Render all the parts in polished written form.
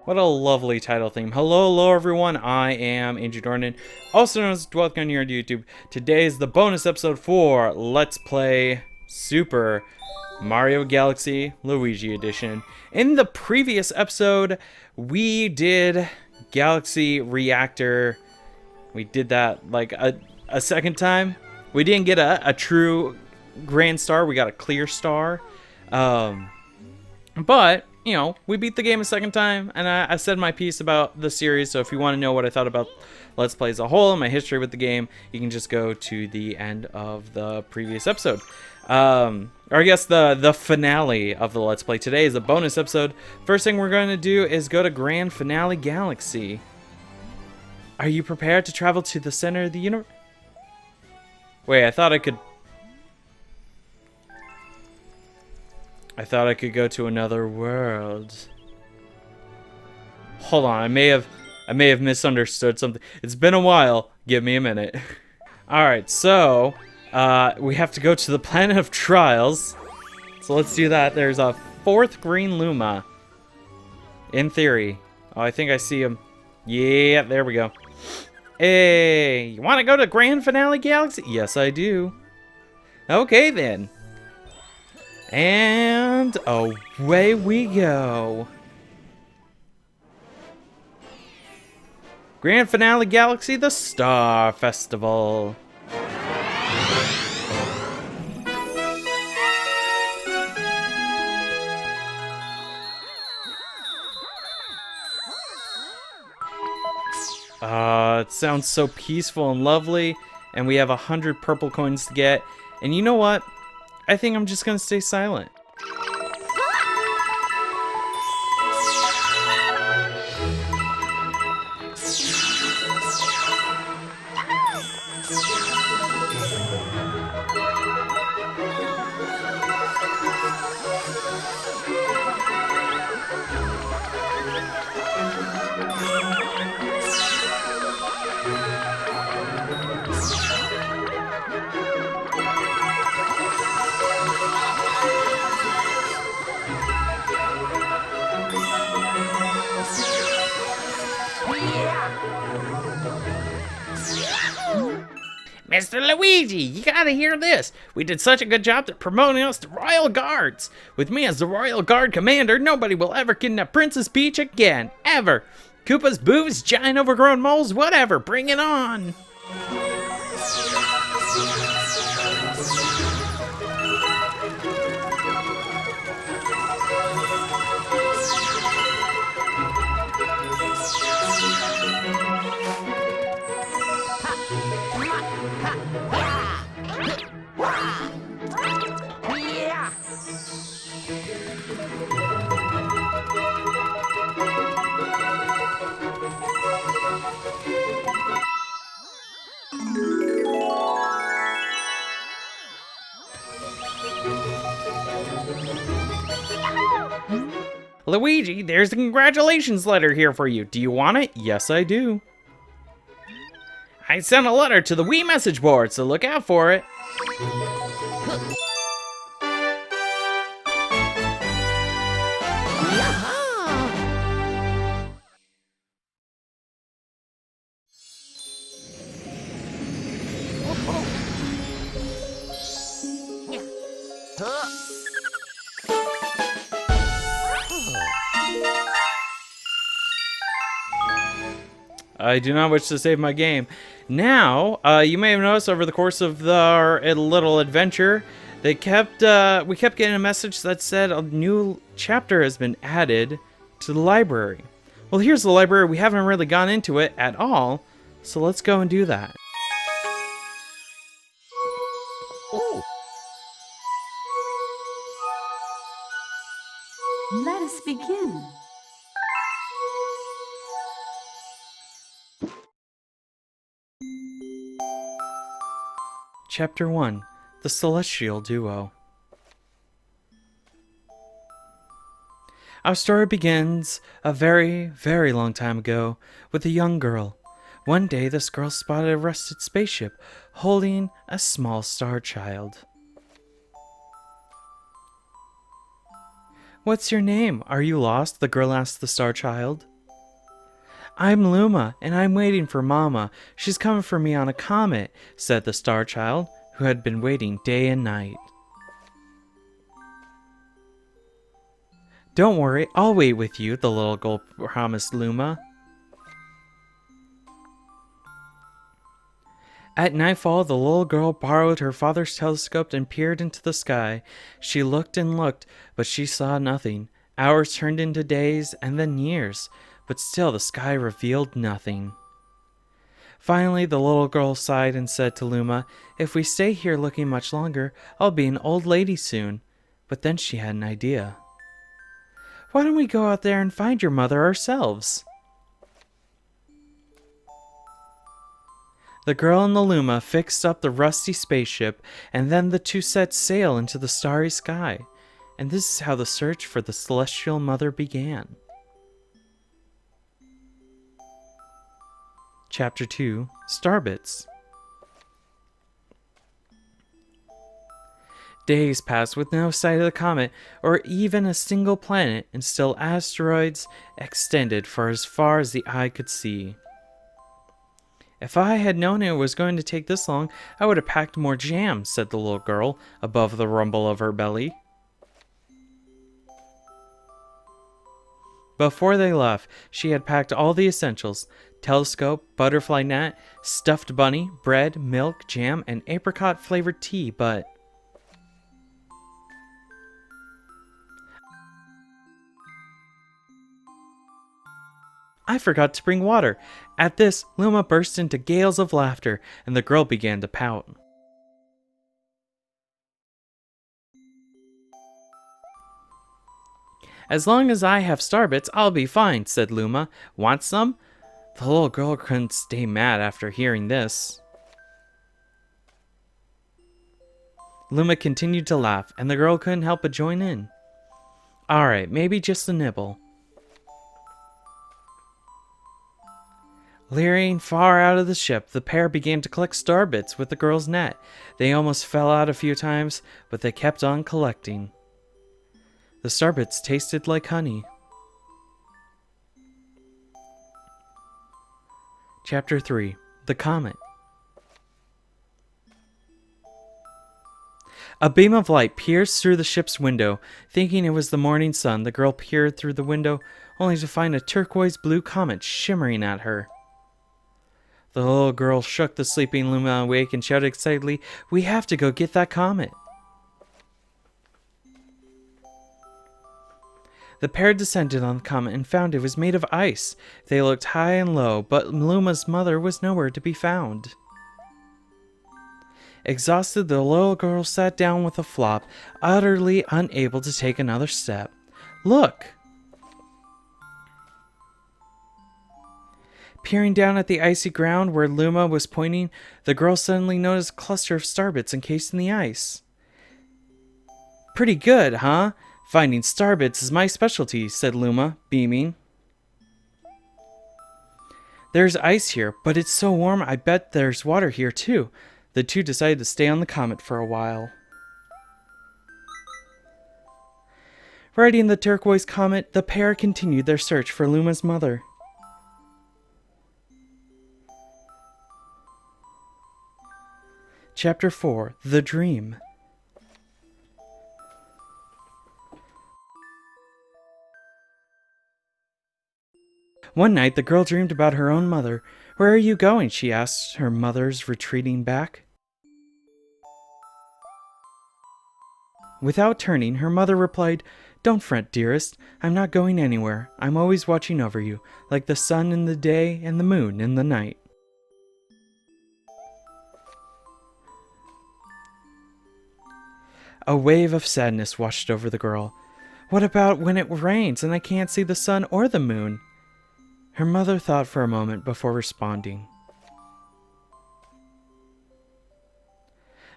What a lovely title theme. Hello everyone. I am Andrew Dornan, also known as Dwellgun here on YouTube. Today is the bonus episode for Let's Play Super Mario Galaxy Luigi Edition. In the previous episode, we did Galaxy Reactor. We did that like a second time. We didn't get a true grand star. We got a clear star. But, you know, we beat the game a second time, and I said my piece about the series, so if you want to know what I thought about Let's Play as a whole and my history with the game, you can just go to the end of the previous episode. Or I guess the finale of the Let's Play. Today is a bonus episode. First thing we're going to do is go to Grand Finale Galaxy. Are you prepared to travel to the center of the universe? Wait, I thought I could go to another world. Hold on, I may have misunderstood something. It's been a while. Give me a minute. Alright, so we have to go to the planet of trials. So let's do that. There's a fourth green Luma. In theory. Oh, I think I see him. Yeah, there we go. Hey, you want to go to Grand Finale Galaxy? Yes, I do. Okay, then. And away we go. Grand Finale Galaxy, the Star Festival. It sounds so peaceful and lovely, and we have 100 purple coins to get. And you know what? I think I'm just gonna stay silent. Mr. Luigi, you gotta hear this. We did such a good job at promoting us to Royal Guards. With me as the Royal Guard Commander, nobody will ever kidnap Princess Peach again. Ever. Koopas, boobs, giant overgrown moles, whatever. Bring it on. Luigi, there's a congratulations letter here for you. Do you want it? Yes, I do. I sent a letter to the Wii message board, so look out for it. I do not wish to save my game. Now, you may have noticed over the course of our little adventure, we kept getting a message that said a new chapter has been added to the library. Well, here's the library. We haven't really gone into it at all, so let's go and do that. Let us begin. Chapter 1, The Celestial Duo. Our story begins a very, very long time ago with a young girl. One day, this girl spotted a rusted spaceship holding a small star child. "What's your name? Are you lost?" the girl asked the star child. I'm Luma, and I'm waiting for Mama. She's coming for me on a comet, said the star child, who had been waiting day and night. Don't worry, I'll wait with you, the little girl promised Luma. At nightfall, the little girl borrowed her father's telescope and peered into the sky. She looked and looked, but she saw nothing. Hours turned into days and then years, but still the sky revealed nothing. Finally, the little girl sighed and said to Luma, "If we stay here looking much longer, I'll be an old lady soon." But then she had an idea. "Why don't we go out there and find your mother ourselves?" The girl and the Luma fixed up the rusty spaceship, and then the two set sail into the starry sky. And this is how the search for the celestial mother began. Chapter 2, Starbits. Days passed with no sight of the comet or even a single planet, and still asteroids extended for as far as the eye could see. "If I had known it was going to take this long, I would have packed more jam," said the little girl above the rumble of her belly. Before they left, she had packed all the essentials: telescope, butterfly net, stuffed bunny, bread, milk, jam, and apricot-flavored tea, but I forgot to bring water. At this, Luma burst into gales of laughter, and the girl began to pout. "As long as I have starbits, I'll be fine," said Luma. "Want some?" The little girl couldn't stay mad after hearing this. Luma continued to laugh, and the girl couldn't help but join in. "Alright, maybe just a nibble." Leering far out of the ship, the pair began to collect starbits with the girl's net. They almost fell out a few times, but they kept on collecting. The starbits tasted like honey. Chapter 3, The Comet. A beam of light pierced through the ship's window. Thinking it was the morning sun, the girl peered through the window, only to find a turquoise blue comet shimmering at her. The little girl shook the sleeping Luma awake and shouted excitedly, "We have to go get that comet." The pair descended on the comet and found it was made of ice. They looked high and low, but Luma's mother was nowhere to be found. Exhausted, the little girl sat down with a flop, utterly unable to take another step. "Look!" Peering down at the icy ground where Luma was pointing, the girl suddenly noticed a cluster of starbits encased in the ice. "Pretty good, huh? Finding starbits is my specialty," said Luma, beaming. "There's ice here, but it's so warm I bet there's water here too." The two decided to stay on the comet for a while. Riding the turquoise comet, the pair continued their search for Luma's mother. Chapter 4, The Dream. One night, the girl dreamed about her own mother. "Where are you going?" she asked her mother's retreating back. Without turning, her mother replied, "Don't fret, dearest. I'm not going anywhere. I'm always watching over you, like the sun in the day and the moon in the night." A wave of sadness washed over the girl. "What about when it rains and I can't see the sun or the moon?" Her mother thought for a moment before responding.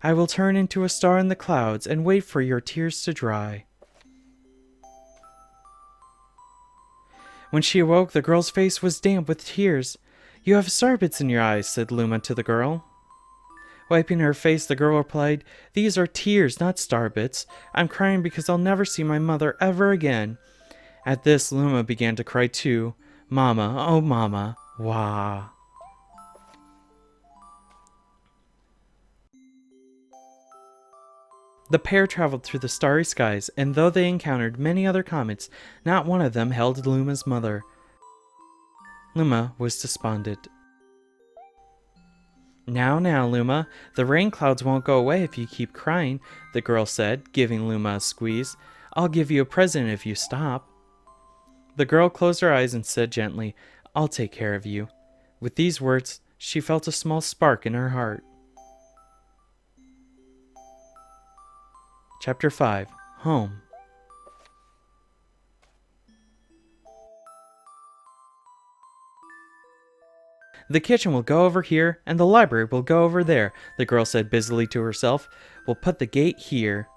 "I will turn into a star in the clouds and wait for your tears to dry." When she awoke, the girl's face was damp with tears. "You have starbits in your eyes," said Luma to the girl. Wiping her face, the girl replied, "These are tears, not starbits. I'm crying because I'll never see my mother ever again." At this, Luma began to cry too. Mama, oh mama, wah. The pair traveled through the starry skies, and though they encountered many other comets, not one of them held Luma's mother. Luma was despondent. Now, Luma, the rain clouds won't go away if you keep crying, the girl said, giving Luma a squeeze. I'll give you a present if you stop. The girl closed her eyes and said gently, I'll take care of you. With these words, she felt a small spark in her heart. Chapter 5. Home. The kitchen will go over here, and the library will go over there, the girl said busily to herself. We'll put the gate here.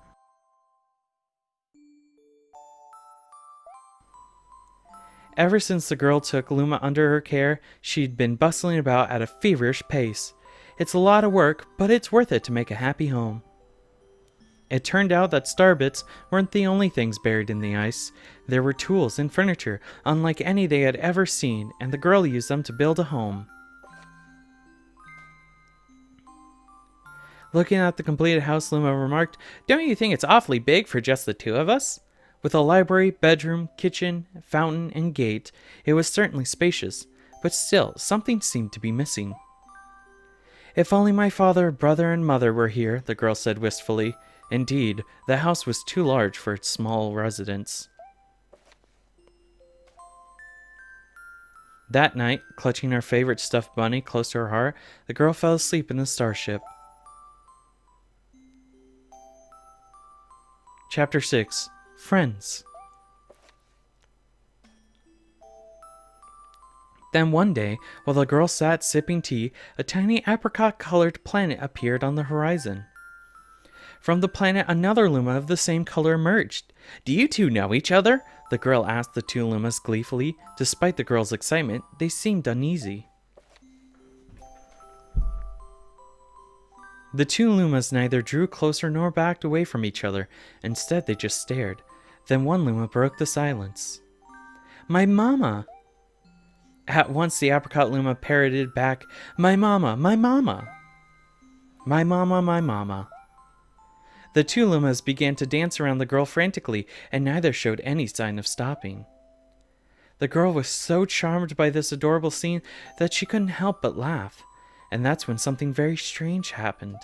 Ever since the girl took Luma under her care, she'd been bustling about at a feverish pace. It's a lot of work, but it's worth it to make a happy home. It turned out that starbits weren't the only things buried in the ice. There were tools and furniture, unlike any they had ever seen, and the girl used them to build a home. Looking at the completed house, Luma remarked, Don't you think it's awfully big for just the two of us? With a library, bedroom, kitchen, fountain, and gate, it was certainly spacious, but still, something seemed to be missing. If only my father, brother, and mother were here, the girl said wistfully. Indeed, the house was too large for its small residence. That night, clutching her favorite stuffed bunny close to her heart, the girl fell asleep in the starship. Chapter 6. Friends. Then one day, while the girl sat sipping tea, a tiny apricot-colored planet appeared on the horizon. From the planet, another Luma of the same color emerged. Do you two know each other? The girl asked the two Lumas gleefully. Despite the girl's excitement, they seemed uneasy. The two Lumas neither drew closer nor backed away from each other. Instead, they just stared. Then one Luma broke the silence. My mama! At once the apricot Luma parroted back, My mama, my mama! My mama, my mama. The two Lumas began to dance around the girl frantically, and neither showed any sign of stopping. The girl was so charmed by this adorable scene that she couldn't help but laugh, and that's when something very strange happened.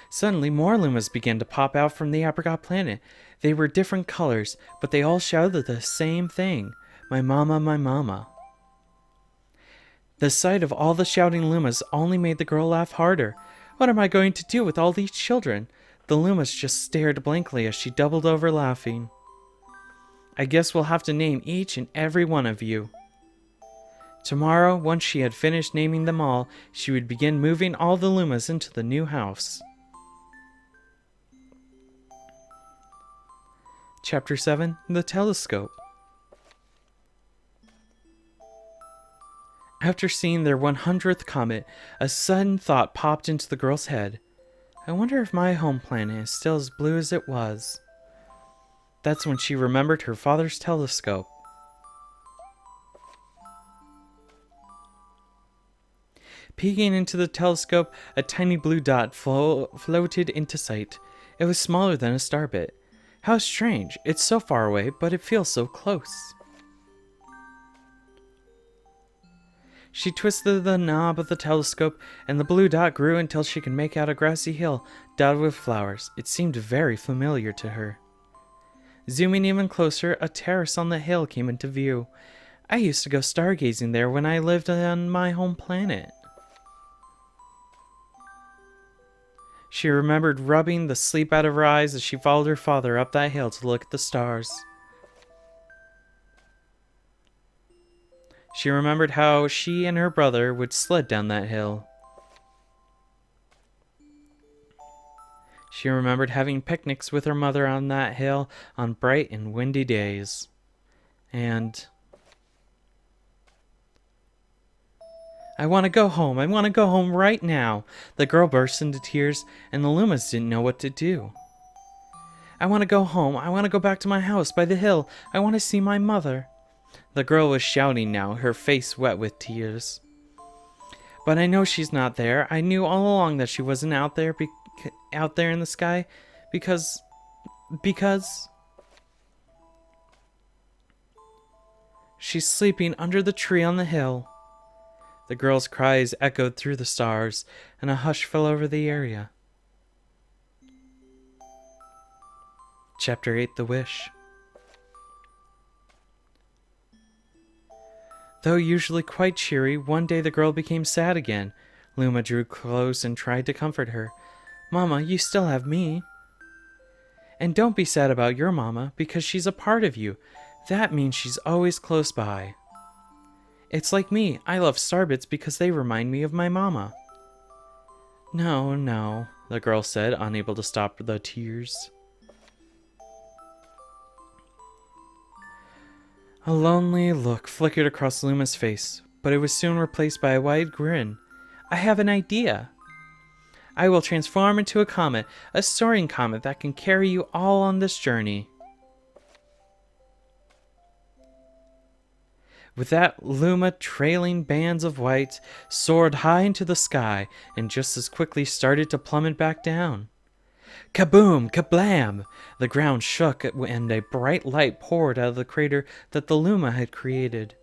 Suddenly, more Lumas began to pop out from the apricot planet. They were different colors, but they all shouted the same thing, My mama, my mama. The sight of all the shouting Lumas only made the girl laugh harder. What am I going to do with all these children? The Lumas just stared blankly as she doubled over laughing. I guess we'll have to name each and every one of you. Tomorrow, once she had finished naming them all, she would begin moving all the Lumas into the new house. Chapter 7. The Telescope. After seeing their 100th comet, a sudden thought popped into the girl's head. I wonder if my home planet is still as blue as it was. That's when she remembered her father's telescope. Peeking into the telescope, a tiny blue dot floated into sight. It was smaller than a starbit. How strange, it's so far away, but it feels so close. She twisted the knob of the telescope, and the blue dot grew until she could make out a grassy hill dotted with flowers. It seemed very familiar to her. Zooming even closer, a terrace on the hill came into view. I used to go stargazing there when I lived on my home planet. She remembered rubbing the sleep out of her eyes as she followed her father up that hill to look at the stars. She remembered how she and her brother would sled down that hill. She remembered having picnics with her mother on that hill on bright and windy days. And I want to go home. I want to go home right now. The girl burst into tears, and the Lumas didn't know what to do. I want to go home. I want to go back to my house by the hill. I want to see my mother. The girl was shouting now, her face wet with tears. But I know she's not there. I knew all along that she wasn't out there in the sky because she's sleeping under the tree on the hill. The girl's cries echoed through the stars, and a hush fell over the area. Chapter 8: The Wish. Though usually quite cheery, one day the girl became sad again. Luma drew close and tried to comfort her. Mama, you still have me. And don't be sad about your mama, because she's a part of you. That means she's always close by. It's like me. I love starbits because they remind me of my mama. No, no, the girl said, unable to stop the tears. A lonely look flickered across Luma's face, but it was soon replaced by a wide grin. I have an idea. I will transform into a comet, a soaring comet that can carry you all on this journey. With that, Luma, trailing bands of white, soared high into the sky and just as quickly started to plummet back down. Kaboom! Kablam! The ground shook and a bright light poured out of the crater that the Luma had created.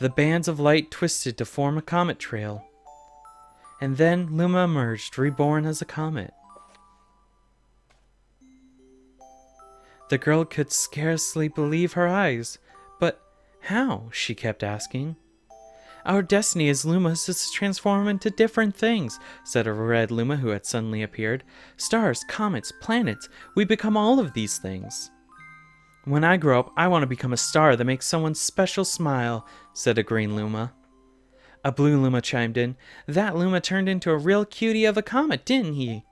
The bands of light twisted to form a comet trail. And then Luma emerged, reborn as a comet. The girl could scarcely believe her eyes. But how? She kept asking. Our destiny as Lumas is to transform into different things, said a red Luma who had suddenly appeared. Stars, comets, planets, we become all of these things. When I grow up, I want to become a star that makes someone special smile, said a green Luma. A blue Luma chimed in. That Luma turned into a real cutie of a comet, didn't he?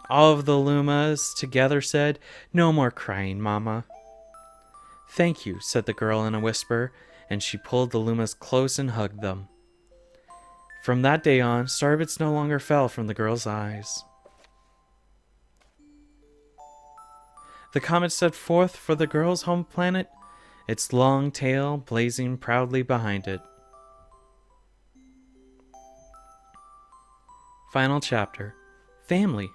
All of the Lumas together said, No more crying, Mama. Thank you, said the girl in a whisper, and she pulled the Lumas close and hugged them. From that day on, starbits no longer fell from the girl's eyes. The comet set forth for the girl's home planet, its long tail blazing proudly behind it. Final chapter. Family.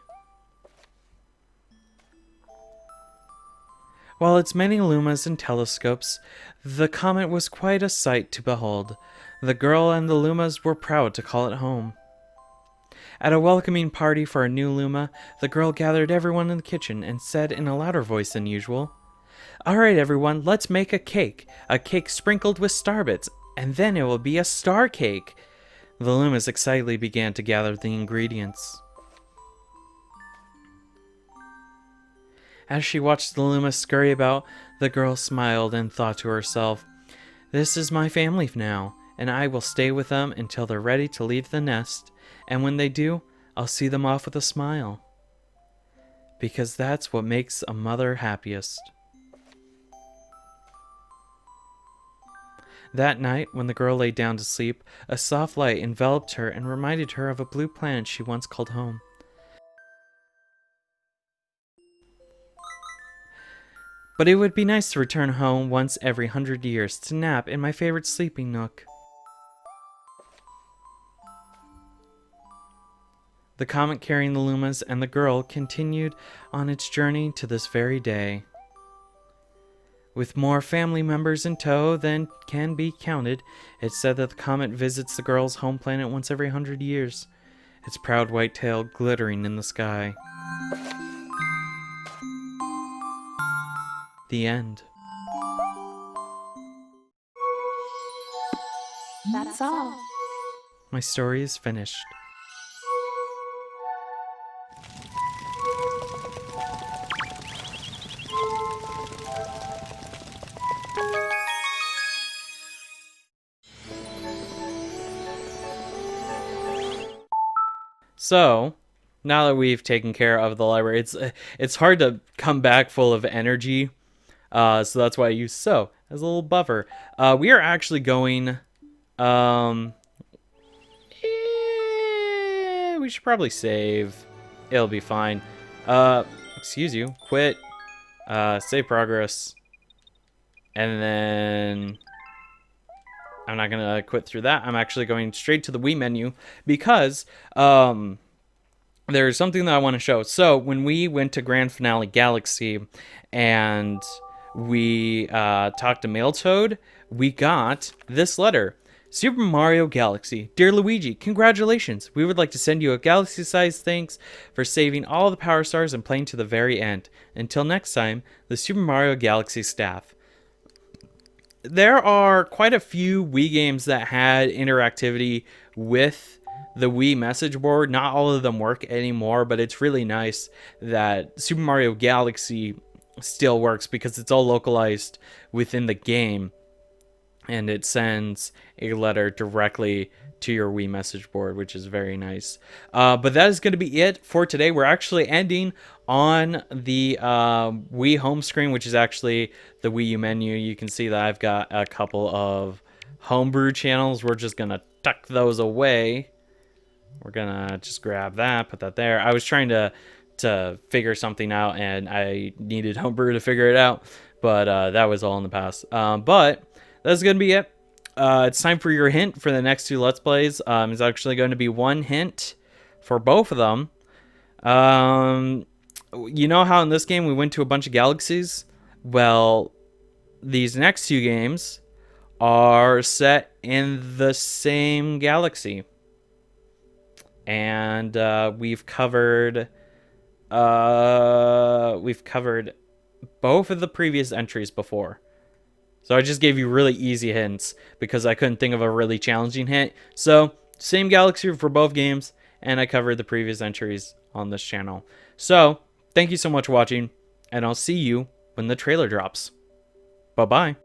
While its many lumas and telescopes, the comet was quite a sight to behold. The girl and the lumas were proud to call it home. At a welcoming party for a new luma, the girl gathered everyone in the kitchen and said in a louder voice than usual, All right, everyone, let's make a cake sprinkled with starbits, and then it will be a star cake. The lumas excitedly began to gather the ingredients. As she watched the Luma scurry about, the girl smiled and thought to herself, This is my family now, and I will stay with them until they're ready to leave the nest, and when they do, I'll see them off with a smile. Because that's what makes a mother happiest. That night, when the girl lay down to sleep, a soft light enveloped her and reminded her of a blue planet she once called home. But it would be nice to return home once every 100 years to nap in my favorite sleeping nook. The comet carrying the Lumas and the girl continued on its journey to this very day. With more family members in tow than can be counted, it's said that the comet visits the girl's home planet once every 100 years, its proud white tail glittering in the sky. The end. That's all. My story is finished. So, now that we've taken care of the library, it's hard to come back full of energy. So that's why I use so as a little buffer. We are actually going We should probably save. It'll be fine. Excuse you. Quit. Save progress. And then I'm not gonna quit through that. I'm actually going straight to the Wii menu because there's something that I want to show. So when we went to Grand Finale Galaxy and we talked to Mail Toad, we got this letter. Super Mario Galaxy. Dear Luigi, congratulations. We would like to send you a galaxy-sized thanks for saving all the Power Stars and playing to the very end. Until next time, the Super Mario Galaxy staff. There are quite a few Wii games that had interactivity with the Wii message board. Not all of them work anymore, but it's really nice that Super Mario Galaxy still works because it's all localized within the game. And it sends a letter directly to your Wii message board, which is very nice. But that is going to be it for today. We're actually ending on the Wii home screen, which is actually the Wii U menu. You can see that I've got a couple of homebrew channels. We're just going to tuck those away. We're going to just grab that, put that there. I was trying to figure something out, and I needed homebrew to figure it out. But that was all in the past. But that's going to be it. It's time for your hint for the next two Let's Plays. It's actually going to be one hint for both of them. You know how in this game we went to a bunch of galaxies? Well, these next two games are set in the same galaxy. And we've covered both of the previous entries before. So I just gave you really easy hints because I couldn't think of a really challenging hint. So, same galaxy for both games, and I covered the previous entries on this channel. So, thank you so much for watching, and I'll see you when the trailer drops. Bye-bye.